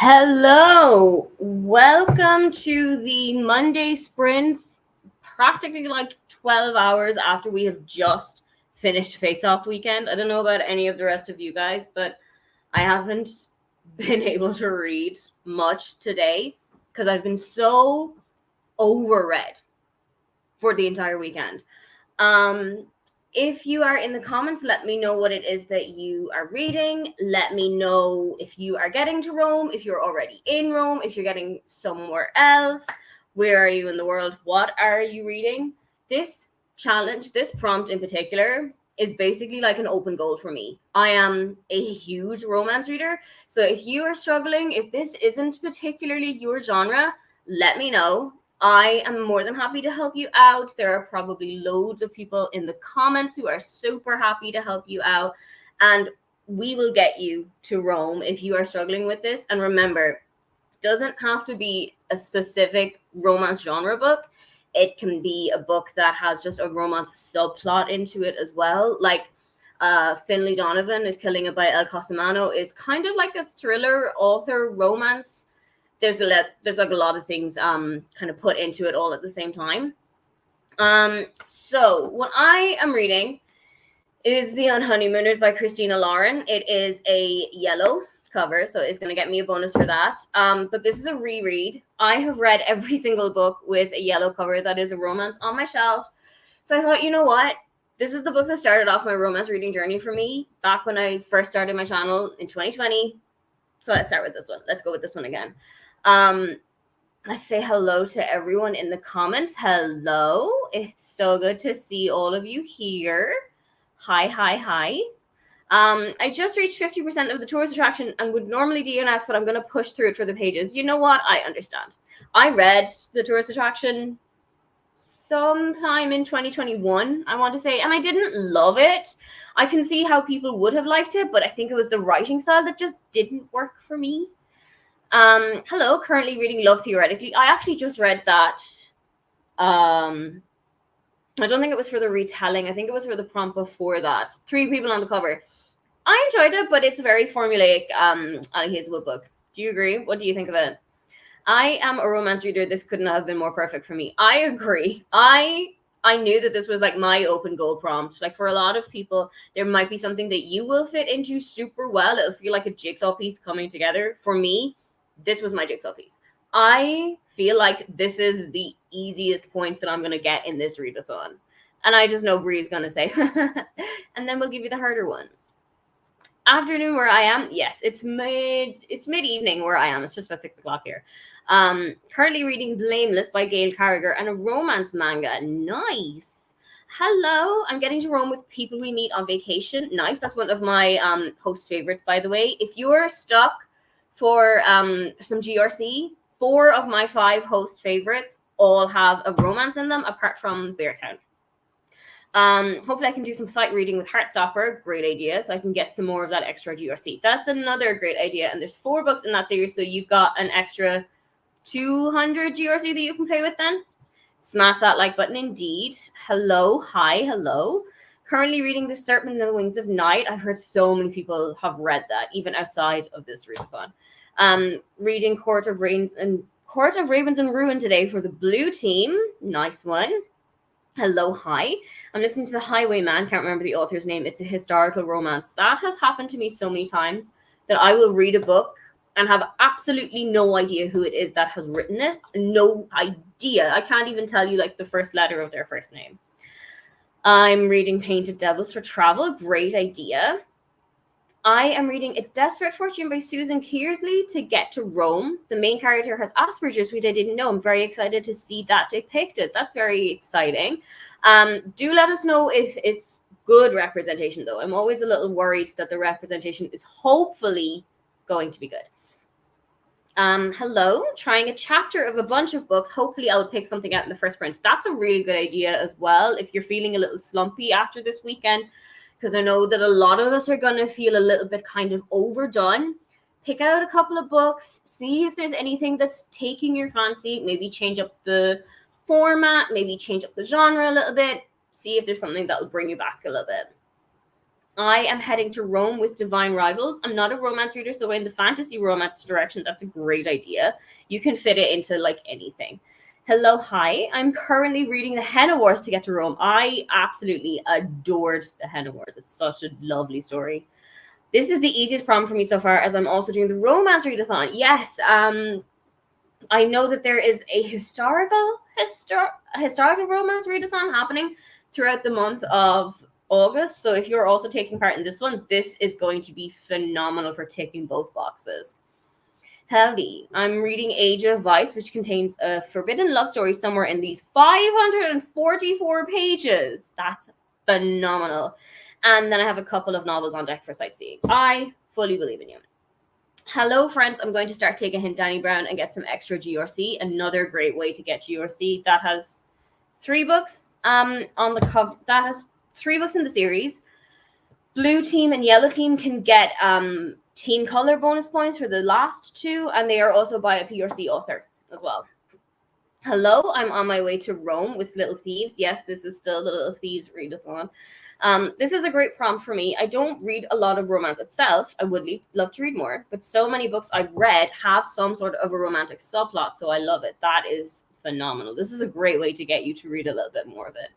Hello, welcome to the Monday sprints, practically like 12 hours after we have just finished Face Off weekend. I don't know about any of the rest of you guys, but I haven't been able to read much today because I've been so overread for the entire weekend. Um, if you are in the comments, let me know what it is that you are reading. Let me know if you are getting to Rome, if you're already in Rome, if you're getting somewhere else. Where are you in the world? What are you reading? This challenge, this prompt in particular, is basically like an open goal for me. I am a huge romance reader. So if you are struggling, if this isn't particularly your genre, let me know. I am more than happy to help you out. There are probably loads of people in the comments who are super happy to help you out. And we will get you to Rome if you are struggling with this. And remember, it doesn't have to be a specific romance genre book. It can be a book that has just a romance subplot into it as well. Like Finlay Donovan is Killing It by El Cosimano is kind of like a thriller author romance. There's like a lot of things kind of put into it all at the same time. So what I am reading is The Unhoneymooners by Christina Lauren. It is a yellow cover, so it's going to get me a bonus for that. But this is a reread. I have read every single book with a yellow cover that is a romance on my shelf. So I thought, you know what? This is the book that started off my romance reading journey for me back when I first started my channel in 2020. So let's start with this one. Let's go with this one again. Let's say hello to everyone in the comments. Hello. It's so good to see all of you here. Hi. I just reached 50% of the tourist attraction and would normally DNF, but I'm going to push through it for the pages. You know what? I understand. I read the tourist attraction sometime in 2021, I want to say, and I didn't love it. I can see how people would have liked it, but I think it was the writing style that just didn't work for me. Hello, currently reading Love Theoretically. I actually just read that. I don't think it was for the retelling. I think it was for the prompt before that. 3 people on the cover. I enjoyed it, but it's a very formulaic Annie Hazelwood book. Do you agree? What do you think of it? I am a romance reader. This couldn't have been more perfect for me. I agree. I knew that this was like my open goal prompt. Like for a lot of people, there might be something that you will fit into super well. It'll feel like a jigsaw piece coming together. For me, this was my jigsaw piece. I feel like this is the easiest points that I'm going to get in this readathon. And I just know Bree's going to say, and then we'll give you the harder one. Afternoon where I am, yes, it's mid-evening where I am. It's just about 6 o'clock here. Currently reading Blameless by Gail Carriger and a romance manga. Nice. Hello, I'm getting to Rome with people we meet on vacation. Nice. That's one of my host favorites, by the way. If you're stuck for some GRC, 4 of my 5 host favorites all have a romance in them, apart from Beartown. Hopefully I can do some sight reading with Heartstopper. Great idea. So I can get some more of that extra GRC. That's another great idea. And there's 4 books in that series. So you've got an extra 200 GRC that you can play with then. Smash that like button indeed. Hello. Hi. Hello. Currently reading The Serpent and the Wings of Night. I've heard so many people have read that, even outside of this readathon. Reading Court of Ravens and Ruin today for the blue team. Nice one. Hello, hi. I'm listening to The Highwayman. Can't remember the author's name. It's a historical romance. That has happened to me so many times that I will read a book and have absolutely no idea who it is that has written it. No idea. I can't even tell you like the first letter of their first name. I'm reading Painted Devils for Travel. Great idea. I am reading A Desperate Fortune by Susan Kearsley to get to Rome. The main character has Asperger's, which I didn't know. I'm very excited to see that depicted. That's very exciting. Do let us know if it's good representation, though. I'm always a little worried that the representation is hopefully going to be good. Hello, trying a chapter of a bunch of books. Hopefully I'll pick something out in the first print. That's a really good idea as well if you're feeling a little slumpy after this weekend, because I know that a lot of us are going to feel a little bit kind of overdone. Pick out a couple of books, see if there's anything that's taking your fancy, maybe change up the format, maybe change up the genre a little bit, see if there's something that will bring you back a little bit. I am heading to Rome with Divine Rivals. I'm not a romance reader, so in the fantasy romance direction, that's a great idea. You can fit it into like anything. Hello, hi. I'm currently reading the Henna Wars to get to Rome. I absolutely adored the Henna Wars. It's such a lovely story. This is the easiest problem for me so far, as I'm also doing the romance readathon. Yes, I know that there is a historical romance readathon happening throughout the month of August. So if you're also taking part in this one, this is going to be phenomenal for ticking both boxes. Howdy, I'm reading Age of Vice, which contains a forbidden love story somewhere in these 544 pages. That's phenomenal. And then I have a couple of novels on deck for sightseeing. I fully believe in you. Hello, friends. I'm going to start taking a hint, Danny Brown, and get some extra GRC. Another great way to get GRC. That has 3 books on the cover. That has 3 books in the series. Blue team and yellow team can get teen color bonus points for the last 2, and they are also by a PRC author as well. Hello, I'm on my way to Rome with Little Thieves. Yes, this is still the Little Thieves readathon. This is a great prompt for me. I don't read a lot of romance itself. I would love to read more, but so many books I've read have some sort of a romantic subplot, so I love it. That is phenomenal. This is a great way to get you to read a little bit more of it.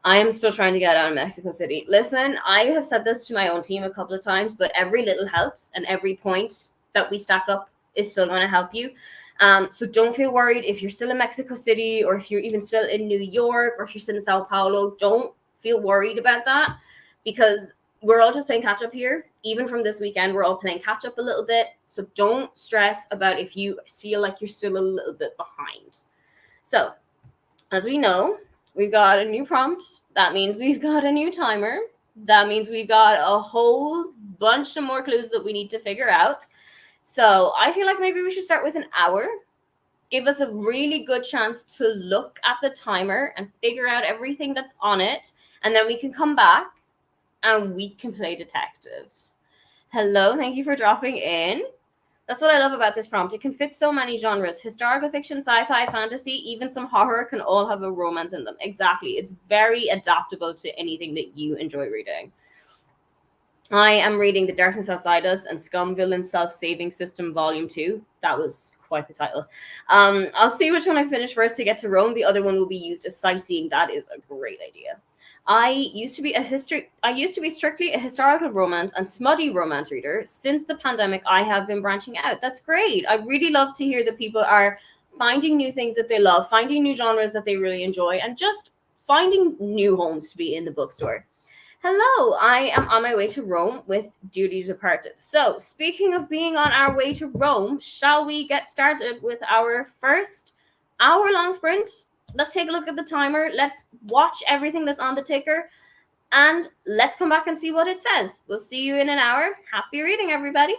I am still trying to get out of Mexico City. Listen, I have said this to my own team a couple of times, but every little helps, and every point that we stack up is still going to help you. So don't feel worried if you're still in Mexico City, or if you're even still in New York, or if you're still in Sao Paulo. Don't feel worried about that, because we're all just playing catch up here. Even from this weekend, we're all playing catch up a little bit. So don't stress about if you feel like you're still a little bit behind. So, as we know, we've got a new prompt. That means we've got a new timer. That means we've got a whole bunch of more clues that we need to figure out. So I feel like maybe we should start with an hour. Give us a really good chance to look at the timer and figure out everything that's on it. And then we can come back and we can play detectives. Hello, thank you for dropping in. That's what I love about this prompt. It can fit so many genres. Historical fiction, sci-fi, fantasy, even some horror can all have a romance in them. Exactly. It's very adaptable to anything that you enjoy reading. I am reading The Darkness Outside Us and Scum Villain Self-Saving System Volume 2. That was quite the title. I'll see which one I finish first to get to Rome. The other one will be used as sightseeing. That is a great idea. I used to be strictly a historical romance and smutty romance reader. Since the pandemic, I have been branching out. That's great. I really love to hear that people are finding new things that they love, finding new genres that they really enjoy, and just finding new homes to be in the bookstore. Hello, I am on my way to Rome with Duty Departed. So, speaking of being on our way to Rome, shall we get started with our first hour-long sprint? Let's take a look at the timer. Let's watch everything that's on the ticker, and let's come back and see what it says. We'll see you in an hour. Happy reading, everybody.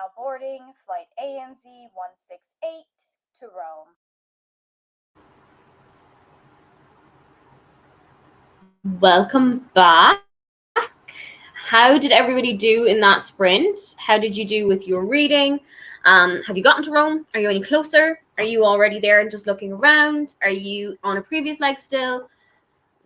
now boarding flight ANZ 168 to Rome. Welcome back. How did everybody do in that sprint? How did you do with your reading? Have you gotten to Rome? Are you any closer? Are you already there and just looking around? Are you on a previous leg still?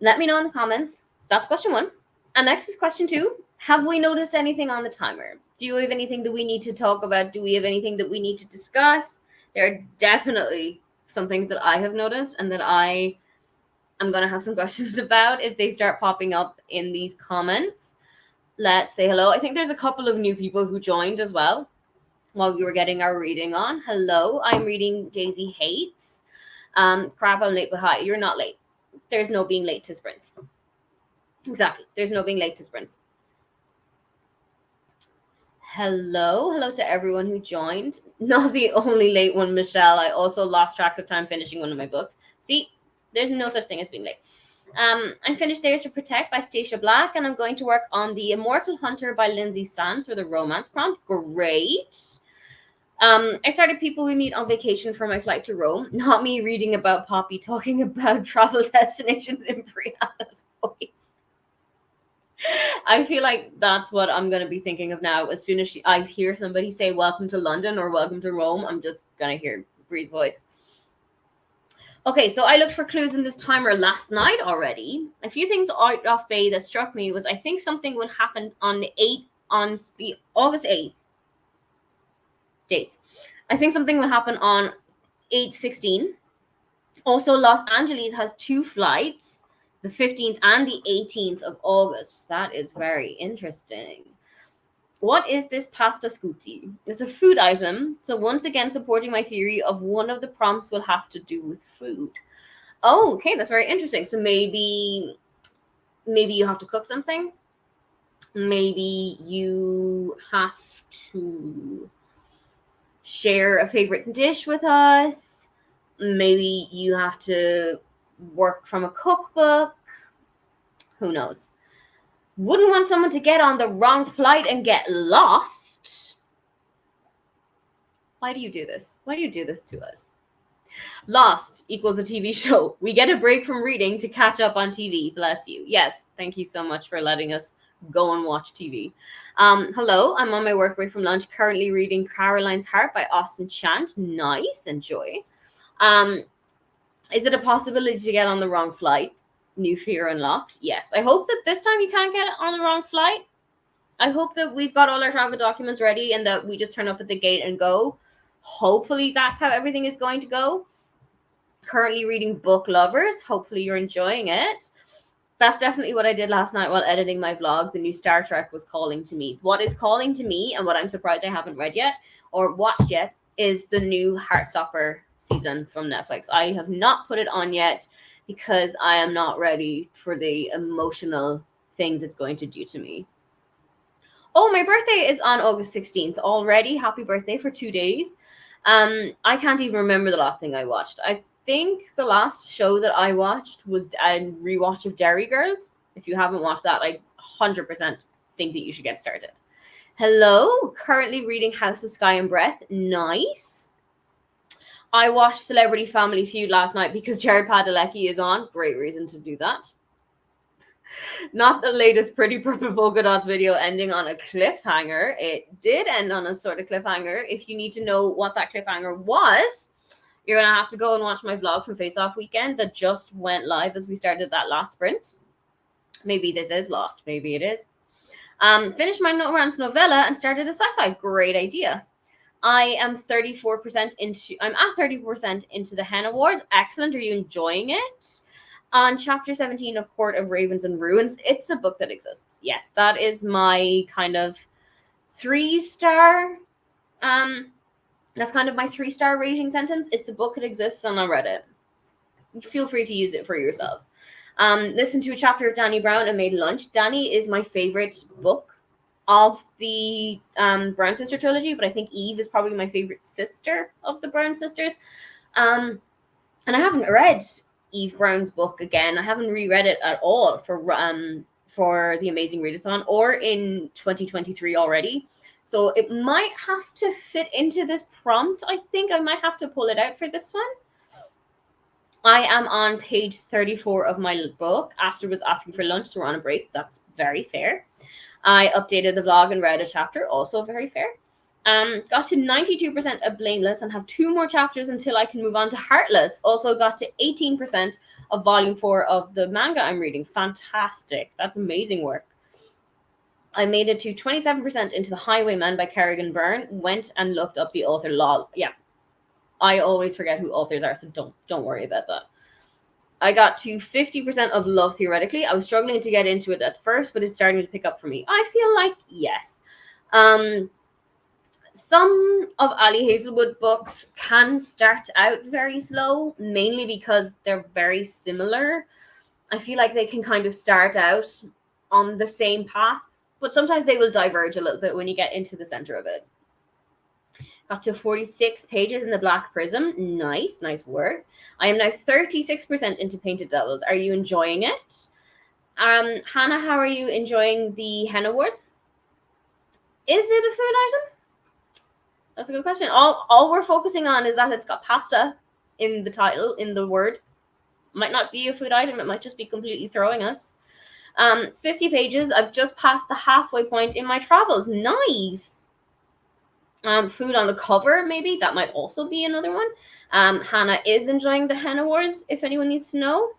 Let me know in the comments. That's question 1. And next is question 2. Have we noticed anything on the timer? Do you have anything that we need to talk about? Do we have anything that we need to discuss? There are definitely some things that I have noticed and that I'm going to have some questions about if they start popping up in these comments. Let's say hello. I think there's a couple of new people who joined as well while we were getting our reading on. Hello, I'm reading Daisy Hates. Crap, I'm late, but hi, you're not late. There's no being late to sprints. Exactly. There's no being late to sprints. Hello to everyone who joined. Not the only late one, Michelle. I also lost track of time finishing one of my books. See, there's no such thing as being late. I'm finished Theirs to Protect by Stacia Black, and I'm going to work on The Immortal Hunter by Lindsay Sands for the romance prompt. Great. I started People We Meet on Vacation for my flight to Rome. Not me reading about Poppy talking about travel destinations in Brianna's voice. I feel like that's what I'm going to be thinking of now. As soon as I hear somebody say welcome to London or welcome to Rome, I'm just going to hear Bree's voice. Okay, so I looked for clues in this timer last night already. A few things out off bay that struck me was I think something would happen on the August 8th dates. I think something will happen on 8/16. Also, Los Angeles has 2 flights, the 15th and the 18th of August. That is very interesting. What is this pasta scuti? It's a food item, so once again supporting my theory of one of the prompts will have to do with food. Oh, okay, that's very interesting. So maybe you have to cook something. Maybe you have to share a favorite dish with us. Maybe you have to work from a cookbook. Who knows? Wouldn't want someone to get on the wrong flight and get lost. Why do you do this? Why do you do this to us? Lost equals a TV show. We get a break from reading to catch up on TV. Bless you. Yes, thank you so much for letting us go and watch TV. Hello, I'm on my work break from lunch, currently reading Caroline's Heart by Austin Chant. Nice, enjoy. Is it a possibility to get on the wrong flight? New fear unlocked. Yes. I hope that this time you can't get on the wrong flight. I hope that we've got all our travel documents ready and that we just turn up at the gate and go. Hopefully that's how everything is going to go. Currently reading Book Lovers. Hopefully you're enjoying it. That's definitely what I did last night while editing my vlog. The new Star Trek was calling to me. What is calling to me and what I'm surprised I haven't read yet or watched yet is the new Heartstopper season from Netflix. I have not put it on yet because I am not ready for the emotional things it's going to do to me. Oh, my birthday is on August 16th already. Happy birthday for 2 days. I can't even remember the last thing I watched. I think the last show that I watched was a rewatch of Derry Girls. If you haven't watched that, I 100% think that you should get started. Hello, currently reading House of Sky and Breath. Nice. I watched Celebrity Family Feud last night because Jared Padalecki is on. Great reason to do that. Not the latest Pretty Purple Polka Dots video ending on a cliffhanger. It did end on a sort of cliffhanger. If you need to know what that cliffhanger was, you're going to have to go and watch my vlog from Face Off Weekend that just went live as we started that last sprint. Maybe this is lost. Maybe it is. Finished my romance novella and started a sci-fi. Great idea. I'm at 34% into the Henna Wars. Excellent. Are you enjoying it? On chapter 17 of Court of Ravens and Ruins, it's a book that exists. Yes, that is my kind of 3-star. That's kind of my 3-star rating sentence. It's a book that exists and I read it. Feel free to use it for yourselves. Listen to a chapter of Dani Brown and made lunch. Dani is my favorite book of the Brown Sister trilogy, but I think Eve is probably my favorite sister of the Brown sisters. And I haven't read Eve Brown's book again. I haven't reread it at all for the Amazing Readathon or in 2023 already. So it might have to fit into this prompt. I think I might have to pull it out for this one. I am on page 34 of my book. Aster was asking for lunch, so we're on a break. That's very fair. I updated the vlog and read a chapter, also very fair. Got to 92% of Blameless and have 2 more chapters until I can move on to Heartless. Also got to 18% of volume 4 of the manga I'm reading. Fantastic. That's amazing work. I made it to 27% into The Highwayman by Kerrigan Byrne. Went and looked up the author. Lol. Yeah. I always forget who authors are, so don't worry about that. I got to 50% of Love Theoretically. I was struggling to get into it at first, but it's starting to pick up for me. I feel like yes. Some of Ali Hazelwood books can start out very slow, mainly because they're very similar. I feel like they can kind of start out on the same path, but sometimes they will diverge a little bit when you get into the center of it. Got to 46 pages in the Black Prism. Nice work. I am now 36% into Painted Devils. Are you enjoying it? Hannah, how are you enjoying the Henna Wars? Is it a food item? That's a good question. All we're focusing on is that it's got pasta in the title, in the word. Might not be a food item. It might just be completely throwing us. 50 pages. I've just passed the halfway point in my travels. Nice. Food on the cover, maybe. That might also be another one. Hannah is enjoying the Henna Wars, if anyone needs to know.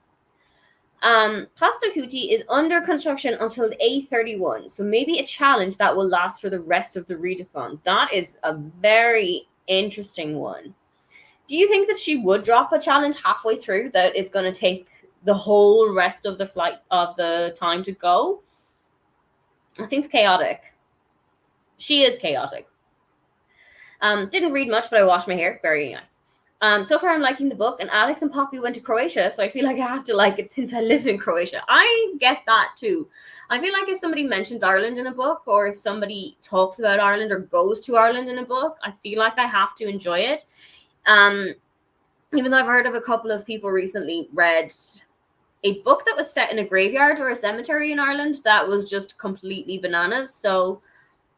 Plastic Hootie is under construction until A31, so maybe a challenge that will last for the rest of the readathon. That is a very interesting one. Do you think that she would drop a challenge halfway through that is going to take the whole rest of the flight of the time to go? I think it's chaotic. She is chaotic. Didn't read much, but I washed my hair. Very nice. So far I'm liking the book, and Alex and Poppy went to Croatia, so I feel like I have to like it since I live in Croatia. I get that too. I feel like if somebody mentions Ireland in a book, or if somebody talks about Ireland or goes to Ireland in a book, I feel like I have to enjoy it. Even though I've heard of a couple of people recently read a book that was set in a graveyard or a cemetery in Ireland that was just completely bananas. So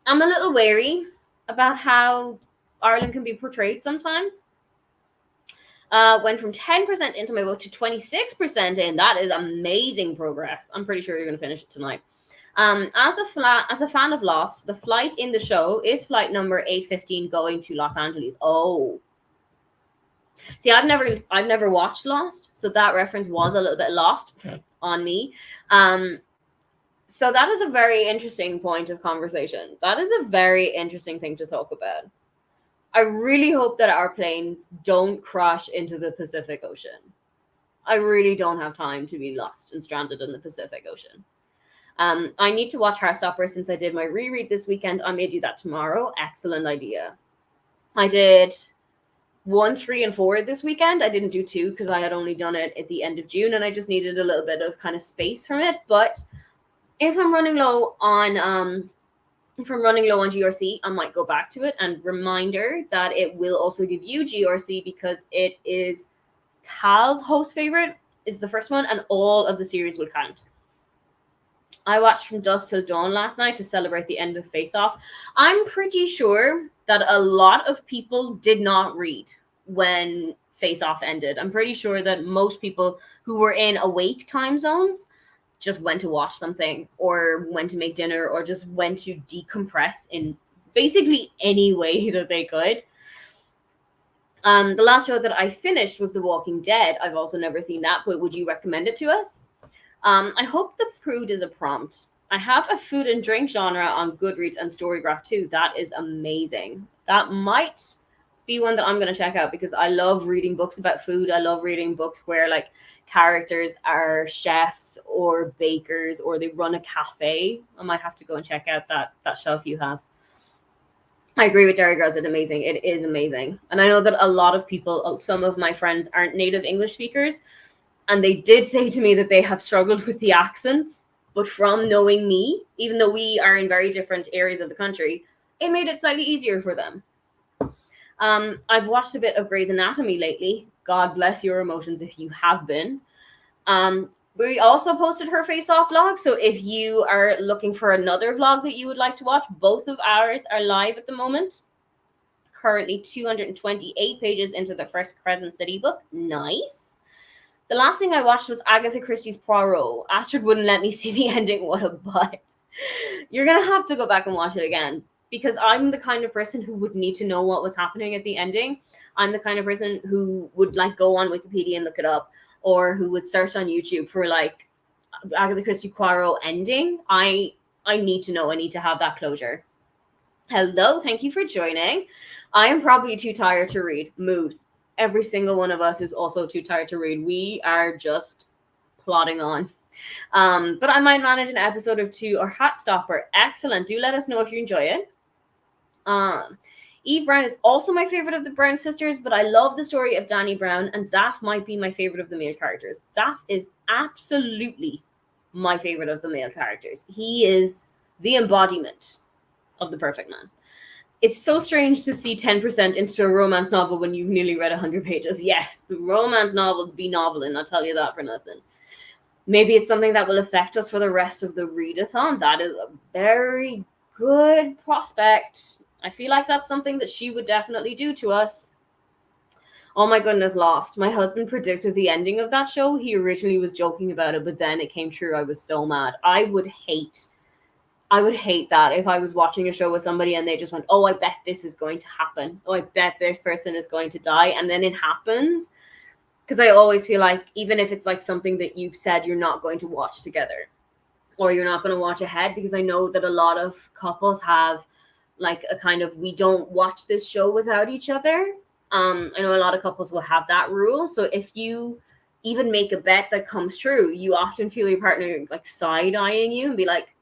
I'm a little wary about how Ireland can be portrayed sometimes. Went from 10% into my book to 26% in. That is amazing progress. I'm pretty sure you're going to finish it tonight. As a fan of Lost, the flight in the show is flight number 815 going to Los Angeles. Oh. See, I've never watched Lost, so that reference was a little bit lost on me. So that is a very interesting point of conversation. That is a very interesting thing to talk about. I really hope that our planes don't crash into the Pacific Ocean. I really don't have time to be lost and stranded in the Pacific Ocean. I need to watch Heartstopper since I did my reread this weekend. I may do that tomorrow. Excellent idea. I did 1, 3, and 4 this weekend. I didn't do 2 because I had only done it at the end of June, and I just needed a little bit of kind of space from it. But if I'm running low on GRC, I might go back to it. And reminder that it will also give you GRC because it is Cal's host favorite is the first one, and all of the series will count. I watched From Dusk Till Dawn last night to celebrate the end of Face Off. I'm pretty sure that a lot of people did not read when Face Off ended. I'm pretty sure that most people who were in awake time zones just went to watch something or went to make dinner or just went to decompress in basically any way that they could. The last show that I finished was The Walking Dead. I've also never seen that, but would you recommend it to us? I hope the prude is a prompt. I have a food and drink genre on Goodreads and Storygraph too. That is amazing. That might be one that I'm going to check out because I love reading books about food. I love reading books where like characters are chefs or bakers or they run a cafe. I might have to go and check out that shelf you have. I agree with Dairy Girls. It's amazing. It is amazing. And I know that a lot of people, some of my friends aren't native English speakers, and they did say to me that they have struggled with the accents, but from knowing me, even though we are in very different areas of the country, it made it slightly easier for them. I've watched a bit of Grey's Anatomy lately. God bless your emotions if you have been. We also posted her face-off vlog, so if you are looking for another vlog that you would like to watch, both of ours are live at the moment. Currently 228 pages into the first Crescent City book. Nice. The last thing I watched was Agatha Christie's Poirot. Astrid wouldn't let me see the ending. What a butt. You're going to have to go back and watch it again, because I'm the kind of person who would need to know what was happening at the ending. I'm the kind of person who would like go on Wikipedia and look it up, or who would search on YouTube for like Agatha Christie Poirot ending. I need to know. I need to have that closure. Hello, thank you for joining. I am probably too tired to read. Mood. Every single one of us is also too tired to read. We are just plodding on. But I might manage an episode or two or Heartstopper. Excellent. Do let us know if you enjoy it. Eve Brown is also my favorite of the Brown sisters, but I love the story of Danny Brown, and Zaf might be my favorite of the male characters. Zaf is absolutely my favorite of the male characters. He is the embodiment of the perfect man. It's so strange to see 10% into a romance novel when you've nearly read 100 pages. Yes, the romance novels be noveling, I'll tell you that for nothing. Maybe it's something that will affect us for the rest of the readathon. That is a very good prospect. I feel like that's something that she would definitely do to us. Oh my goodness, Lost. My husband predicted the ending of that show. He originally was joking about it, but then it came true. I was so mad. I would hate that if I was watching a show with somebody and they just went, oh, I bet this is going to happen. Oh, I bet this person is going to die. And then it happens. Because I always feel like, even if it's like something that you've said you're not going to watch together, or you're not going to watch ahead, because I know that a lot of couples have like a kind of, we don't watch this show without each other. I know a lot of couples will have that rule. So if you even make a bet that comes true, you often feel your partner like side-eyeing you and be like,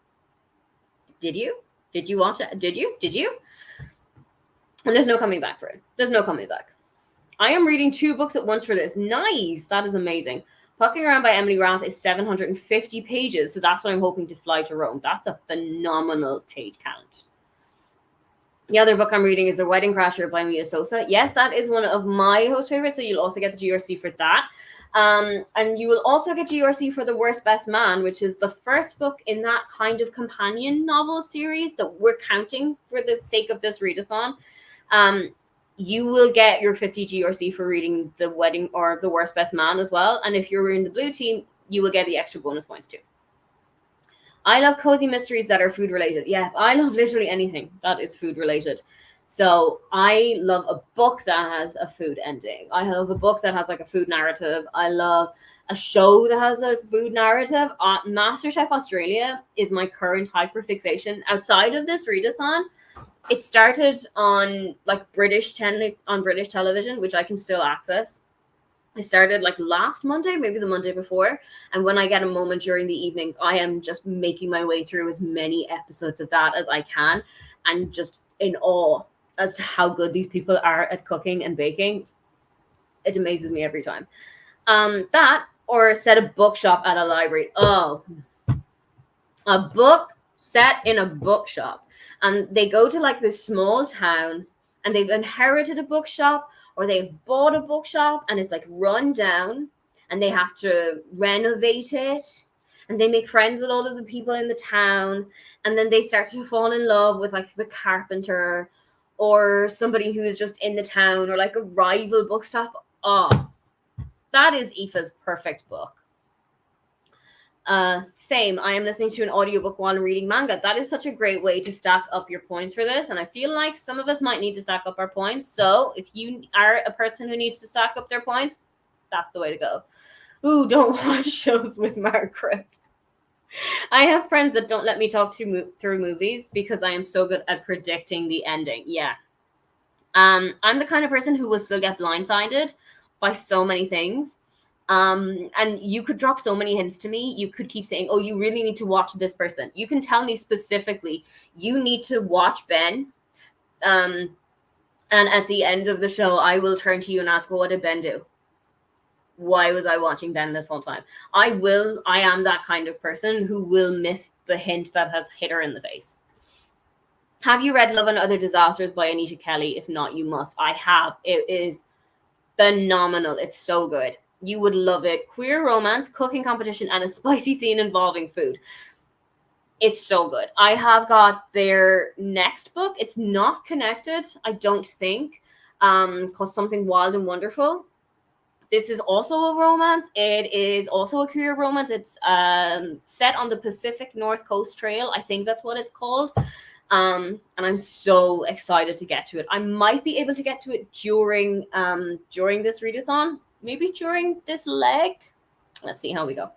did you watch it? Did you? And there's no coming back for it. There's no coming back. I am reading 2 books at once for this. Nice. That is amazing. Pucking Around by Emily Rath is 750 pages. So that's what I'm hoping to fly to Rome. That's a phenomenal page count. The other book I'm reading is The Wedding Crasher by Mia Sosa. Yes, that is one of my host favorites. So you'll also get the GRC for that. And you will also get GRC for The Worst Best Man, which is the first book in that kind of companion novel series that we're counting for the sake of this readathon. You will get your 50 GRC for reading The Wedding or The Worst Best Man as well. And if you're in the blue team, you will get the extra bonus points too. I love cozy mysteries that are food related. Yes, I love literally anything that is food related. So I love a book that has a food ending. I love a book that has like a food narrative. I love a show that has a food narrative. MasterChef Australia is my current hyperfixation. Outside of this readathon, it started on like British television, which I can still access. I started like last Monday, maybe the Monday before. And when I get a moment during the evenings, I am just making my way through as many episodes of that as I can, and just in awe as to how good these people are at cooking and baking. It amazes me every time. That or set a bookshop at a library. Oh, a book set in a bookshop. And they go to like this small town and they've inherited a bookshop, or they've bought a bookshop and it's like run down and they have to renovate it, and they make friends with all of the people in the town, and then they start to fall in love with like the carpenter or somebody who is just in the town, or like a rival bookshop. Oh, that is Aoife's perfect book. Same. I am listening to an audiobook while reading manga. That is such a great way to stack up your points for this. And I feel like some of us might need to stack up our points. So if you are a person who needs to stack up their points, that's the way to go. Ooh, don't watch shows with Margaret. I have friends that don't let me talk through movies because I am so good at predicting the ending. Yeah. I'm the kind of person who will still get blindsided by so many things. And you could drop so many hints to me. You could keep saying, oh, you really need to watch this person. You can tell me specifically, you need to watch Ben. And at the end of the show, I will turn to you and ask, well, what did Ben do? Why was I watching Ben this whole time? I am that kind of person who will miss the hint that has hit her in the face. Have you read Love and Other Disasters by Anita Kelly? If not, you must. I have. It is phenomenal. It's so good. You would love it. Queer romance, cooking competition, and a spicy scene involving food. It's so good. I have got their next book. It's not connected, I don't think, called Something Wild and Wonderful. This is also a romance. It is also a queer romance. It's set on the Pacific North Coast Trail. I think that's what it's called. And I'm so excited to get to it. I might be able to get to it during this readathon, maybe during this leg. Let's see how we go.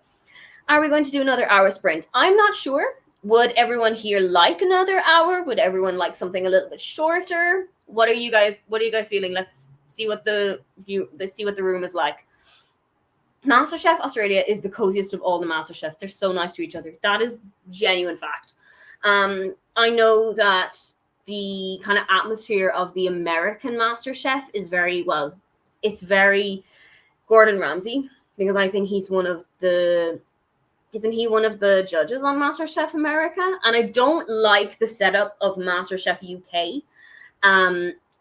Are we going to do another hour sprint? I'm not sure. Would everyone here like another hour? Would everyone like something a little bit shorter? What are you guys feeling? Let's see what the room is like. MasterChef Australia is the coziest of all the MasterChefs. They're so nice to each other. That is genuine fact. I know that the kind of atmosphere of the American MasterChef is very, well, it's very Gordon Ramsay, because I think he's one of the, isn't he one of the judges on MasterChef America? And I don't like the setup of MasterChef UK.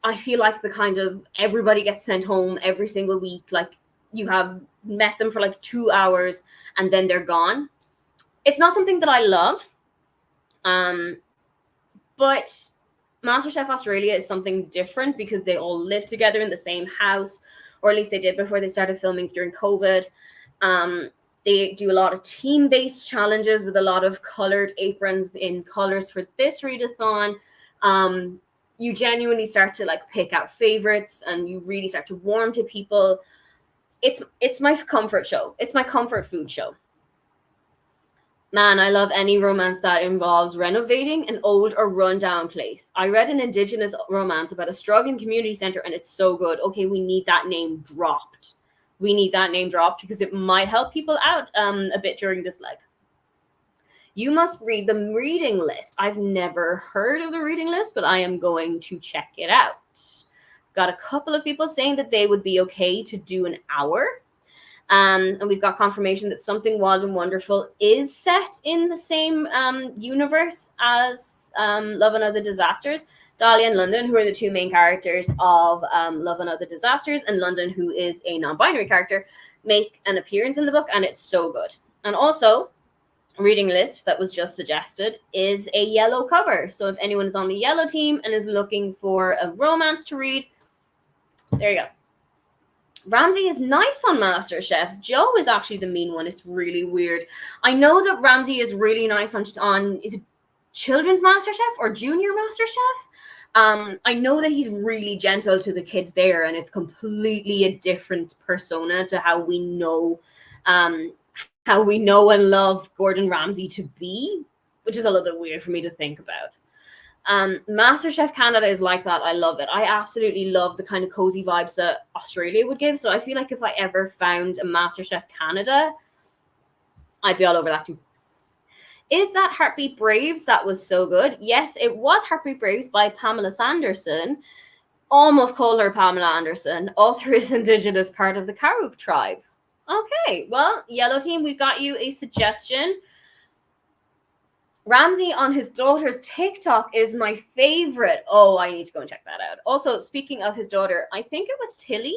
I feel like the kind of everybody gets sent home every single week. Like, you have met them for like 2 hours and then they're gone. It's not something that I love. But MasterChef Australia is something different because they all live together in the same house, or at least they did before they started filming during COVID. They do a lot of team-based challenges with a lot of colored aprons in colors for this readathon. You genuinely start to like pick out favorites, and you really start to warm to people. It's my comfort show. It's my comfort food show. Man, I love any romance that involves renovating an old or run-down place. I read an Indigenous romance about a struggling community center, and it's so good. Okay, we need that name dropped. We need that name dropped because it might help people out a bit during this leg. You must read the reading list. I've never heard of the reading list, but I am going to check it out. Got a couple of people saying that they would be okay to do an hour. And we've got confirmation that Something Wild and Wonderful is set in the same universe as Love and Other Disasters. Dahlia and London, who are the two main characters of Love and Other Disasters, and London, who is a non-binary character, make an appearance in the book, and it's so good. And also, reading list that was just suggested is a yellow cover. So if anyone is on the yellow team and is looking for a romance to read, there you go. Ramsay is nice on MasterChef. Joe is actually the mean one. It's really weird. I know that Ramsay is really nice on is it Children's MasterChef or Junior MasterChef? I know that he's really gentle to the kids there, and it's completely a different persona to how we know and love Gordon Ramsay to be, which is a little bit weird for me to think about. MasterChef Canada is like that. I love it. I absolutely love the kind of cozy vibes that Australia would give. So I feel like if I ever found a MasterChef Canada, I'd be all over that too. Is that Heartbeat Braves? That was so good. Yes, it was Heartbeat Braves by Pamela Sanderson. Almost called her Pamela Anderson. Author is Indigenous, part of the Karuk tribe. Okay, well, yellow team, we've got you a suggestion. Ramsay on his daughter's TikTok is my favorite. Oh, I need to go and check that out. Also, speaking of his daughter, I think it was Tilly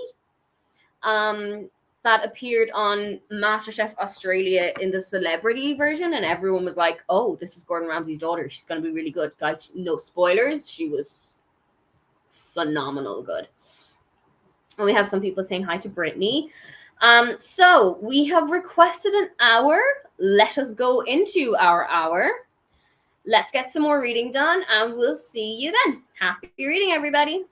that appeared on MasterChef Australia in the celebrity version, and everyone was like, oh, this is Gordon Ramsay's daughter. She's going to be really good. Guys, no spoilers. She was phenomenal good. And we have some people saying hi to Brittany. So we have requested an hour. Let us go into our hour. Let's get some more reading done, and we'll see you then. Happy reading, everybody.